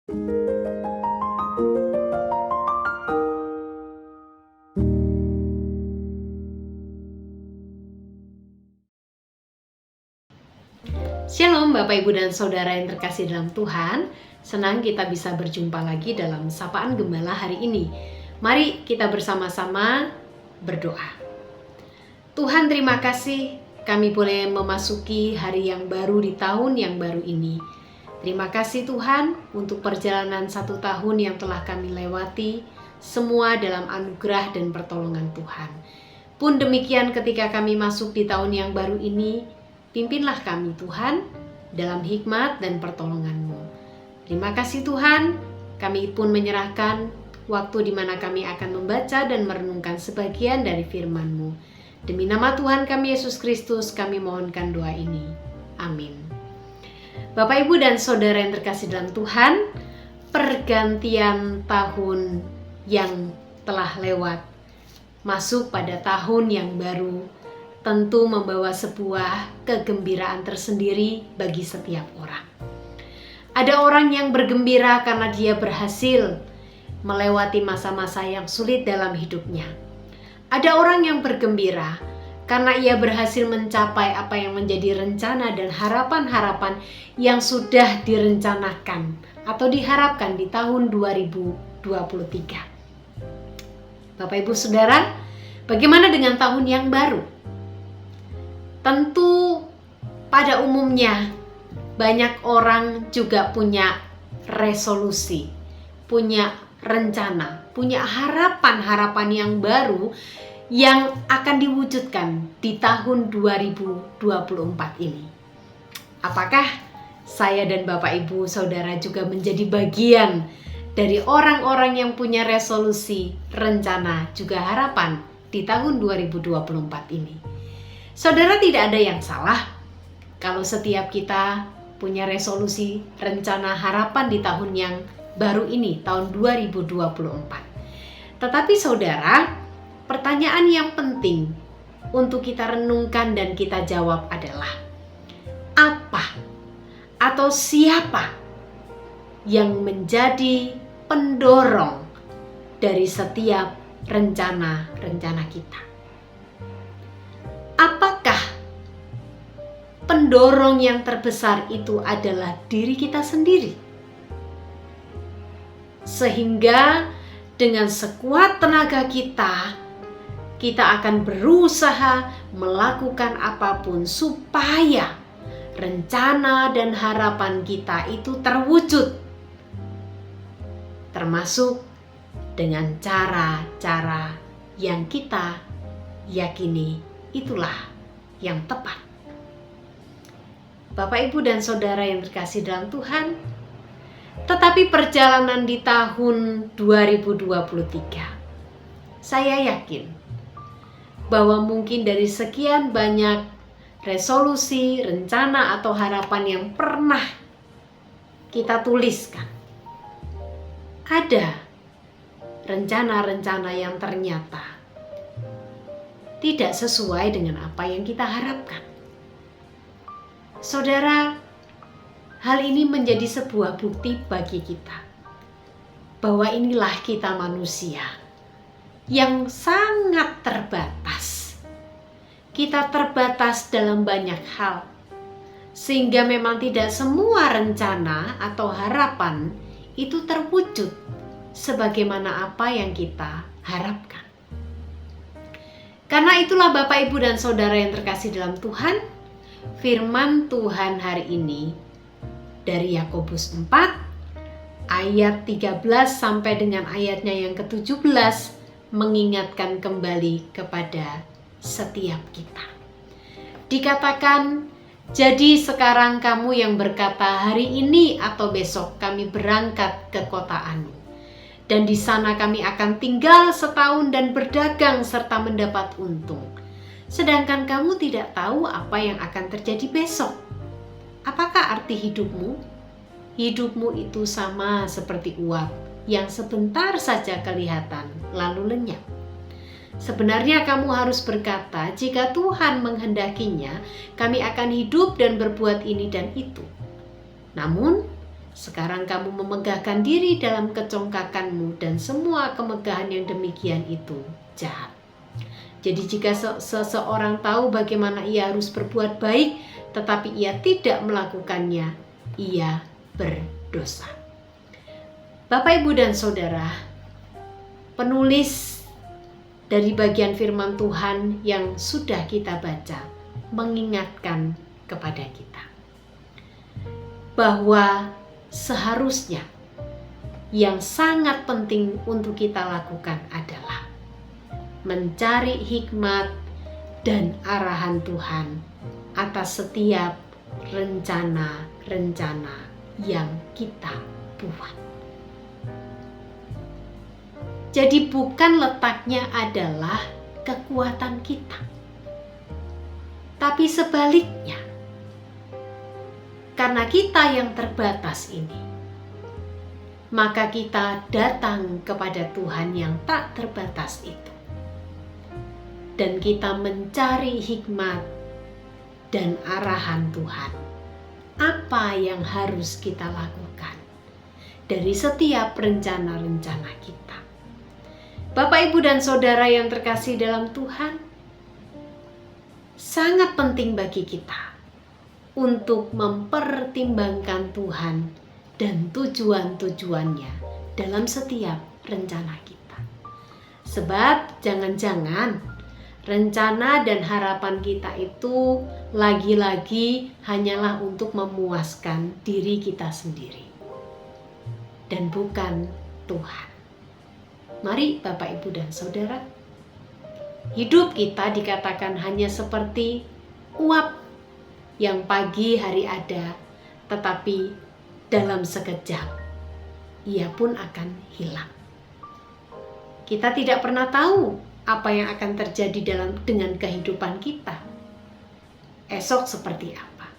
Shalom Bapak Ibu dan Saudara yang terkasih dalam Tuhan. Senang kita bisa berjumpa lagi dalam Sapaan Gembala hari ini. Mari kita bersama-sama berdoa. Tuhan, terima kasih kami boleh memasuki hari yang baru di tahun yang baru ini. Terima kasih Tuhan untuk perjalanan 1 tahun yang telah kami lewati, semua dalam anugerah dan pertolongan Tuhan. Pun demikian ketika kami masuk di tahun yang baru ini, pimpinlah kami Tuhan dalam hikmat dan pertolongan-Mu. Terima kasih Tuhan, kami pun menyerahkan waktu di mana kami akan membaca dan merenungkan sebagian dari firman-Mu. Demi nama Tuhan kami Yesus Kristus, kami mohonkan doa ini. Amin. Bapak Ibu dan Saudara yang terkasih dalam Tuhan, pergantian tahun yang telah lewat, masuk pada tahun yang baru, tentu membawa sebuah kegembiraan tersendiri bagi setiap orang. Ada orang yang bergembira karena dia berhasil melewati masa-masa yang sulit dalam hidupnya. Ada orang yang bergembira karena ia berhasil mencapai apa yang menjadi rencana dan harapan-harapan yang sudah direncanakan atau diharapkan di tahun 2023. Bapak Ibu Saudara, bagaimana dengan tahun yang baru? Tentu pada umumnya banyak orang juga punya resolusi, punya rencana, punya harapan-harapan yang baru yang akan diwujudkan di tahun 2024 ini. Apakah saya dan Bapak Ibu Saudara juga menjadi bagian dari orang-orang yang punya resolusi, rencana, juga harapan di tahun 2024 ini? Saudara, tidak ada yang salah kalau setiap kita punya resolusi, rencana, harapan di tahun yang baru ini, tahun 2024. Tetapi saudara, pertanyaan yang penting untuk kita renungkan dan kita jawab adalah, apa atau siapa yang menjadi pendorong dari setiap rencana-rencana kita? Apakah pendorong yang terbesar itu adalah diri kita sendiri? Sehingga dengan sekuat tenaga kita akan berusaha melakukan apapun supaya rencana dan harapan kita itu terwujud. Termasuk dengan cara-cara yang kita yakini itulah yang tepat. Bapak, Ibu, dan Saudara yang terkasih dalam Tuhan, tetapi perjalanan di tahun 2023, saya yakin bahwa mungkin dari sekian banyak resolusi, rencana, atau harapan yang pernah kita tuliskan, ada rencana-rencana yang ternyata tidak sesuai dengan apa yang kita harapkan. Saudara, hal ini menjadi sebuah bukti bagi kita bahwa inilah kita manusia yang sangat terbatas. Kita terbatas dalam banyak hal, sehingga memang tidak semua rencana atau harapan itu terwujud sebagaimana apa yang kita harapkan. Karena itulah Bapak, Ibu, dan Saudara yang terkasih dalam Tuhan, firman Tuhan hari ini dari Yakobus 4 ayat 13 sampai dengan ayatnya yang ke-17 mengingatkan kembali kepada setiap kita. Dikatakan, jadi sekarang kamu yang berkata hari ini atau besok kami berangkat ke kota Anu. Dan di sana kami akan tinggal setahun dan berdagang serta mendapat untung. Sedangkan kamu tidak tahu apa yang akan terjadi besok. Apakah arti hidupmu? Hidupmu itu sama seperti uap yang sebentar saja kelihatan lalu lenyap. Sebenarnya kamu harus berkata, jika Tuhan menghendakinya, kami akan hidup dan berbuat ini dan itu. Namun, Sekarang kamu memegahkan diri dalam kecongkakanmu, dan semua kemegahan yang demikian itu jahat. Jadi jika seseorang tahu bagaimana ia harus berbuat baik, tetapi ia tidak melakukannya, ia berdosa. Bapak, Ibu, dan Saudara, penulis dari bagian firman Tuhan yang sudah kita baca mengingatkan kepada kita bahwa seharusnya yang sangat penting untuk kita lakukan adalah mencari hikmat dan arahan Tuhan atas setiap rencana-rencana yang kita buat. Jadi bukan letaknya adalah kekuatan kita, tapi sebaliknya, karena kita yang terbatas ini, maka kita datang kepada Tuhan yang tak terbatas itu, dan kita mencari hikmat dan arahan Tuhan. Apa yang harus kita lakukan dari setiap rencana-rencana kita? Bapak, Ibu, dan Saudara yang terkasih dalam Tuhan, sangat penting bagi kita untuk mempertimbangkan Tuhan dan tujuan-tujuannya dalam setiap rencana kita. Sebab jangan-jangan rencana dan harapan kita itu lagi-lagi hanyalah untuk memuaskan diri kita sendiri dan bukan Tuhan. Mari Bapak, Ibu, dan Saudara, hidup kita dikatakan hanya seperti uap yang pagi hari ada, tetapi dalam sekejap ia pun akan hilang. Kita tidak pernah tahu apa yang akan terjadi dengan kehidupan kita esok seperti apa.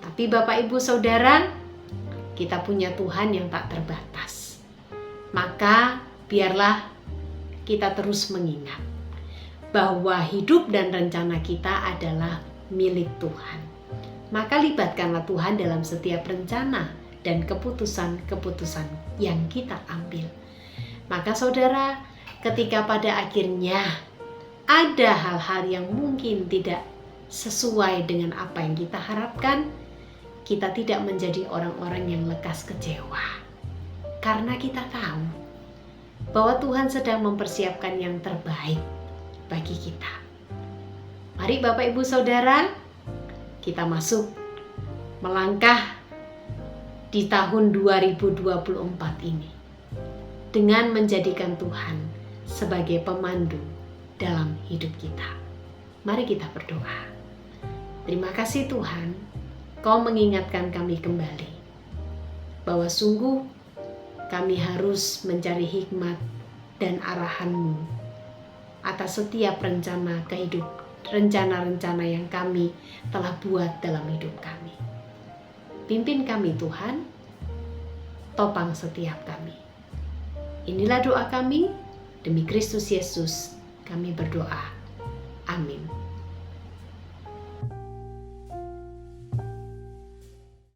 Tapi Bapak, Ibu, Saudara, kita punya Tuhan yang tak terbatas. Maka biarlah kita terus mengingat bahwa hidup dan rencana kita adalah milik Tuhan. Maka libatkanlah Tuhan dalam setiap rencana dan keputusan-keputusan yang kita ambil. Maka saudara, ketika pada akhirnya ada hal-hal yang mungkin tidak sesuai dengan apa yang kita harapkan, kita tidak menjadi orang-orang yang lekas kecewa. Karena kita tahu bahwa Tuhan sedang mempersiapkan yang terbaik bagi kita. Mari Bapak, Ibu, Saudara, kita masuk melangkah di tahun 2024 ini dengan menjadikan Tuhan sebagai pemandu dalam hidup kita. Mari kita berdoa. Terima kasih Tuhan, Kau mengingatkan kami kembali bahwa sungguh kami harus mencari hikmat dan arahan-Mu atas setiap rencana-rencana yang kami telah buat dalam hidup kami. Pimpin kami Tuhan, topang setiap kami. Inilah doa kami, demi Kristus Yesus kami berdoa. Amin.